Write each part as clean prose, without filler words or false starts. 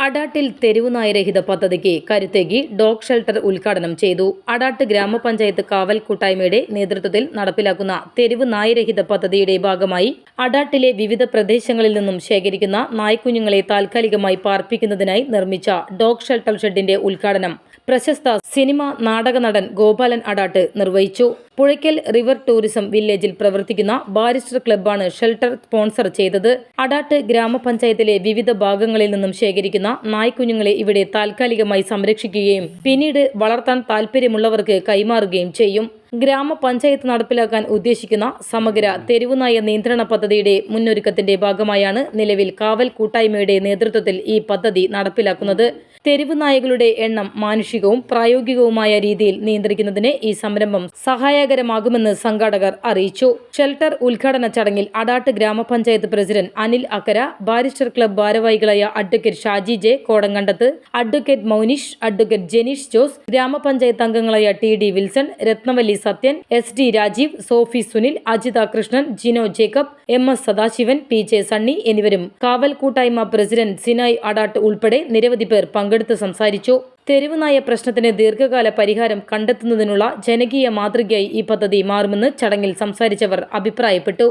അടാട്ടിൽ തെരുവുനായരഹിത പദ്ധതിക്ക് കരുത്തേകി dog shelter ഉദ്ഘാടനം ചെയ്തു. അടാട്ട് ഗ്രാമപഞ്ചായത്ത് കാവൽ കൂട്ടായ്മയുടെ നേതൃത്വത്തിൽ നടപ്പിലാക്കുന്ന തെരുവ് നായരഹിത പദ്ധതിയുടെ ഭാഗമായി അടാട്ടിലെ വിവിധ പ്രദേശങ്ങളിൽ നിന്നും ശേഖരിക്കുന്ന നായ്ക്കുഞ്ഞുങ്ങളെ താൽക്കാലികമായി പാർപ്പിക്കുന്നതിനായി നിർമ്മിച്ച ഡോഗ് ഷെൽട്ടർ ഷെഡിന്റെ ഉദ്ഘാടനം പ്രശസ്ത സിനിമ നാടക നടൻ ഗോപാലൻ അടാട്ട് നിർവഹിച്ചു. പുഴയ്ക്കൽ റിവർ ടൂറിസം വില്ലേജിൽ പ്രവർത്തിക്കുന്ന ബാരിസ്റ്റർ ക്ലബ്ബാണ് ഷെൽട്ടർ സ്പോൺസർ ചെയ്തത്. അടാട്ട് ഗ്രാമപഞ്ചായത്തിലെ വിവിധ ഭാഗങ്ങളിൽ നിന്നും ശേഖരിക്കുന്ന നായ്ക്കുഞ്ഞുങ്ങളെ ഇവിടെ താൽക്കാലികമായി സംരക്ഷിക്കുകയും പിന്നീട് വളർത്താൻ താൽപ്പര്യമുള്ളവർക്ക് കൈമാറുകയും ചെയ്യും. ഗ്രാമപഞ്ചായത്ത് നടപ്പിലാക്കാൻ ഉദ്ദേശിക്കുന്ന സമഗ്ര തെരുവുനായ നിയന്ത്രണ പദ്ധതിയുടെ മുന്നൊരുക്കത്തിന്റെ ഭാഗമായാണ് നിലവിൽ കാവൽ കൂട്ടായ്മയുടെ നേതൃത്വത്തിൽ ഈ പദ്ധതി നടപ്പിലാക്കുന്നത്. തെരുവുനായകളുടെ എണ്ണം മാനുഷികവും പ്രായോഗികവുമായ രീതിയിൽ നിയന്ത്രിക്കുന്നതിന് ഈ സംരംഭം സഹായകരമാകുമെന്ന് സംഘാടകർ അറിയിച്ചു. ഷെൽട്ടർ ഉദ്ഘാടന ചടങ്ങിൽ അടാട്ട് ഗ്രാമപഞ്ചായത്ത് president Anil Akkara, barrister club ഭാരവാഹികളായ advocate Shaji J Kodankandath, advocate Mounish, advocate Jenish Jose, ഗ്രാമപഞ്ചായത്ത് അംഗങ്ങളായ T Wilson, Rathnavalli Sathyan, SD Rajeev, Sophy Sunil, Ajitha Krishnan, Jino Jacob, MS Sadasivan, PJ Sunny എന്നിവരും കാവൽ കൂട്ടായ്മ പ്രസിഡന്റ് സിനായ് അടാട്ട് ഉൾപ്പെടെ നിരവധി പേർ പങ്കെടുത്ത് സംസാരിച്ചു. തെരുവുനായ പ്രശ്നത്തിന് ദീർഘകാല പരിഹാരം കണ്ടെത്തുന്നതിനുള്ള ജനകീയ മാതൃകയായി ഈ പദ്ധതി മാറുമെന്ന് ചടങ്ങിൽ സംസാരിച്ചവർ അഭിപ്രായപ്പെട്ടു.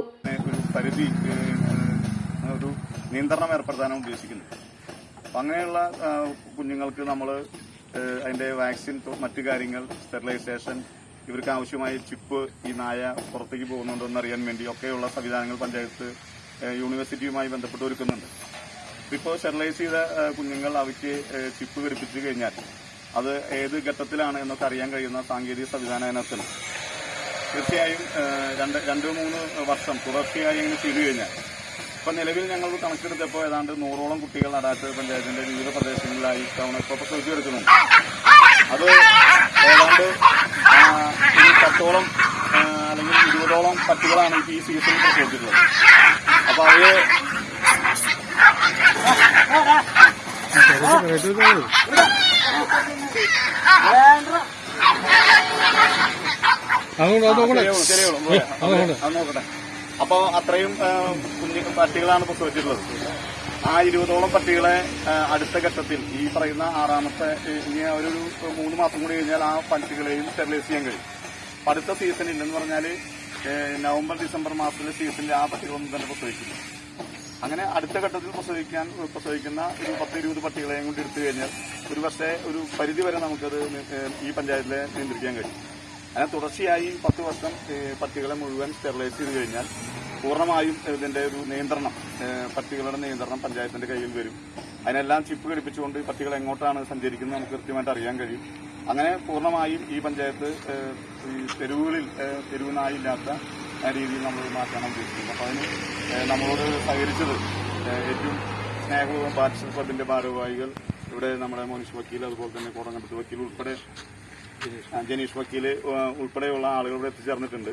നിയന്ത്രണം ഏർപ്പെടുത്താനാണ് ഉദ്ദേശിക്കുന്നത്. അങ്ങനെയുള്ള കുഞ്ഞുങ്ങൾക്ക് നമ്മൾ അതിന്റെ വാക്സിൻ, മറ്റു കാര്യങ്ങൾ, സ്റ്റെറിലൈസേഷൻ, ഇവർക്ക് ആവശ്യമായ ചിപ്പ്, ഈ നായ പുറത്തേക്ക് പോകുന്നുണ്ടോ എന്നറിയാൻ വേണ്ടി ഒക്കെയുള്ള സംവിധാനങ്ങൾ പഞ്ചായത്ത് യൂണിവേഴ്സിറ്റിയുമായി ബന്ധപ്പെട്ട് ഒരുക്കുന്നുണ്ട്. ഇപ്പോൾ സ്റ്റെറിലൈസ് ചെയ്ത കുഞ്ഞുങ്ങൾ അവയ്ക്ക് ചിപ്പ് ഘടിപ്പിച്ചു കഴിഞ്ഞാൽ അത് ഏത് ഘട്ടത്തിലാണ് എന്നൊക്കെ അറിയാൻ കഴിയുന്ന സാങ്കേതിക സംവിധാനം അതിനകത്തുണ്ട്. തീർച്ചയായും 2-3 വർഷം തുടർച്ചയായി ഇങ്ങനെ ചെയ്തു കഴിഞ്ഞാൽ, ഇപ്പം നിലവിൽ ഞങ്ങൾ കണക്കെടുത്തപ്പോൾ ഏതാണ്ട് 100ഓളം കുട്ടികൾ അടാട്ട് പഞ്ചായത്തിന്റെ വിവിധ പ്രദേശങ്ങളിലായി തവണ ഇപ്പോൾ പ്രസവിച്ചു എടുക്കുന്നുണ്ട്. അത് ഏതാണ്ട് 10ഓളം അല്ലെങ്കിൽ 20ഓളം പട്ടികളാണ് ഈ സീസണിൽ പ്രസവിച്ചിട്ടുള്ളത്. അപ്പൊ അവര് നോക്കട്ടെ. അപ്പൊ അത്രയും പട്ടികളാണ് പ്രസവിച്ചിട്ടുള്ളത്. ആ 20ഓളം പട്ടികളെ അടുത്ത ഘട്ടത്തിൽ ഈ പറയുന്ന 6ാമത്തെ ഇനി ഒരു 3 മാസം കൂടി കഴിഞ്ഞാൽ ആ പട്ടികളെയും സ്റ്റെറിലൈസ് ചെയ്യാൻ കഴിയും. അടുത്ത സീസണിൽ എന്ന് പറഞ്ഞാൽ നവംബർ ഡിസംബർ മാസത്തിലെ സീസണിൽ ആ പട്ടികളൊന്നും തന്നെ പ്രസവിക്കില്ല. അങ്ങനെ അടുത്ത ഘട്ടത്തിൽ പ്രസവിക്കുന്ന ഒരു 10-20 പട്ടികളെയും കൊണ്ട് എടുത്തു കഴിഞ്ഞാൽ ഒരു പക്ഷേ ഒരു പരിധി വരെ നമുക്കത് ഈ പഞ്ചായത്തിലെ നിയന്ത്രിക്കാൻ കഴിയും. അങ്ങനെ തുടർച്ചയായി 10 വർഷം പട്ടികളെ മുഴുവൻ സ്റ്റെറിലൈസ് ചെയ്ത് കഴിഞ്ഞാൽ പൂർണ്ണമായും ഇതിന്റെ ഒരു നിയന്ത്രണം, പട്ടികളുടെ നിയന്ത്രണം പഞ്ചായത്തിന്റെ കയ്യിൽ വരും. അതിനെല്ലാം ചിപ്പ് ഘടിപ്പിച്ചുകൊണ്ട് പട്ടികൾ എങ്ങോട്ടാണ് സഞ്ചരിക്കുന്നത് നമുക്ക് കൃത്യമായിട്ട് അറിയാൻ കഴിയും. അങ്ങനെ പൂർണ്ണമായും ഈ പഞ്ചായത്ത് ഈ തെരുവുകളിൽ തെരുവുനായില്ലാത്ത രീതിയിൽ നമ്മൾ മാറ്റാനാണ് ഉദ്ദേശിക്കുന്നത്. അപ്പോൾ അതിന് നമ്മളോട് സഹകരിച്ചത് ഏറ്റവും സ്നേഹവും ബാരിസ്റ്റർ ക്ലബിന്റെ ഭാരവാഹികൾ, ഇവിടെ നമ്മുടെ മോനിഷ് വക്കീൽ, അതുപോലെ തന്നെ കോടങ്കണ്ടത്ത് വക്കീൽ ഉൾപ്പെടെ, ജനീഷ് വക്കീൽ ഉൾപ്പെടെയുള്ള ആളുകൾ ഇവിടെ എത്തിച്ചേർന്നിട്ടുണ്ട്.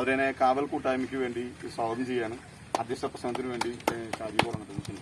അതിനെ കാവൽ കൂട്ടായ്മയ്ക്ക് വേണ്ടി സ്വാഗതം ചെയ്യാണ്. അധ്യക്ഷ പ്രസംഗത്തിന് വേണ്ടി ഷാജി കോടങ്കണ്ടത്ത്.